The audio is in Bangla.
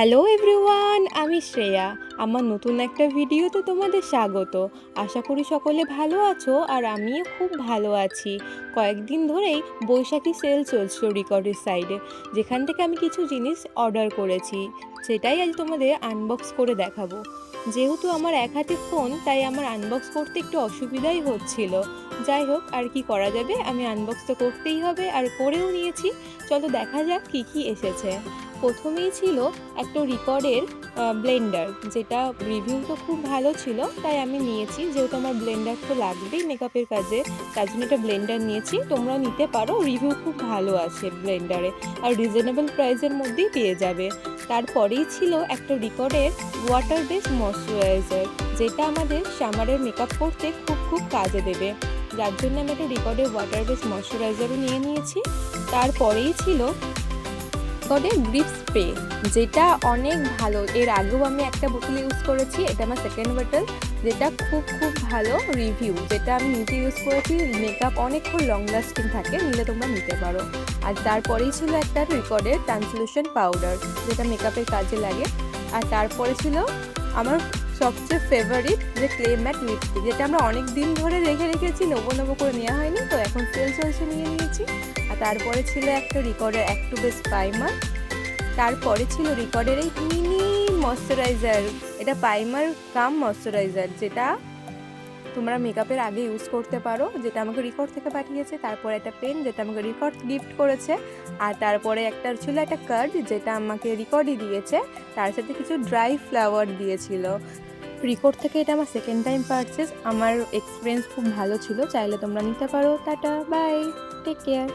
হ্যালো এভরিওয়ান, আমি শ্রেয়া। আমার নতুন একটা ভিডিওতে তোমাদের স্বাগত। আশা করি সকলে ভালো আছো আর আমিও খুব ভালো আছি। কয়েকদিন ধরেই বৈশাখী সেল চলছিল রিকর্ডের সাইডে, যেখান থেকে আমি কিছু জিনিস অর্ডার করেছি, সেটাই আজ তোমাদের আনবক্স করে দেখাবো। যেহেতু আমার এক হাতে ফোন, তাই আমার আনবক্স করতে একটু অসুবিধাই হচ্ছিল। যাই হোক, আর কি করা যাবে, আমি আনবক্স তো করতেই হবে আর করেও নিয়েছি। চলো দেখা যাক কী কী এসেছে। প্রথমেই ছিল একটা রিকর্ডের ব্লেন্ডার, যেটা রিভিউ তো খুব ভালো ছিল, তাই আমি নিয়েছি। যেহেতু আমার ব্লেন্ডার তো লাগবেই মেকআপের কাজে, তার জন্য একটা ব্লেন্ডার নিয়েছি। তোমরাও নিতে পারো, রিভিউ খুব ভালো আছে ব্লেন্ডারে, আর রিজনেবল প্রাইসের মধ্যেই পেয়ে যাবে। তারপরেই ছিল একটা রিকর্ডের ওয়াটার বেস ময়শ্চারাইজার, যেটা আমাদের সামারের মেকআপ করতে খুব খুব কাজে দেবে, যার জন্য আমি একটা রিকর্ডের ওয়াটার বেস ময়শ্চারাইজারও নিয়ে নিয়েছি। তারপরেই ছিল রিকর্ডের গ্রিপ স্প্রে, যেটা অনেক ভালো। এর আগেও আমি একটা বোতল ইউজ করেছি, এটা আমার সেকেন্ড বোতল, যেটা খুব খুব ভালো রিভিউ। যেটা আমি নিজে ইউজ করেছি, মেকআপ অনেকক্ষণ লং লাস্টিং থাকে, নিলে তোমরা নিতে পারো। আর তারপরেই ছিল একটা রিকর্ডের ট্রান্সলুশন পাউডার, যেটা মেকআপের কাজে লাগে। আর তারপরে ছিল আমার সবচেয়ে ফেভারিট যে ক্লে ম্যাট লিপস্টিক, যেটা আমরা অনেক দিন ধরে রেখে রেখেছি, নেবো করে নেওয়া হয়নি, তো এখন সেল চলছে, নিয়ে নিয়েছি। আর তারপরে ছিল একটা রিকর্ডের অ্যাক্টু বেস প্রাইমার। তারপরে ছিল রিকর্ডের এই মিনি ময়শ্চারাইজার, এটা প্রাইমার কাম ময়শ্চারাইজার, যেটা তোমরা মেকআপের আগে ইউজ করতে পারো, যেটা আমাকে রিকর্ড থেকে পাঠিয়েছে। তারপরে একটা পেন, যেটা আমাকে রিকর্ড গিফট করেছে। আর তারপরে একটা ছিল একটা কার্ড, যেটা আমাকে রিকর্ডই দিয়েছে, তার সাথে কিছু ড্রাই ফ্লাওয়ার দিয়েছিল। রিকর্ড থেকে এটা আমার সেকেন্ড টাইম পারচেস। আমার এক্সপিরিয়েন্স খুব ভালো ছিল, চাইলে তোমরা নিতে পারো। Tata, bye, take care.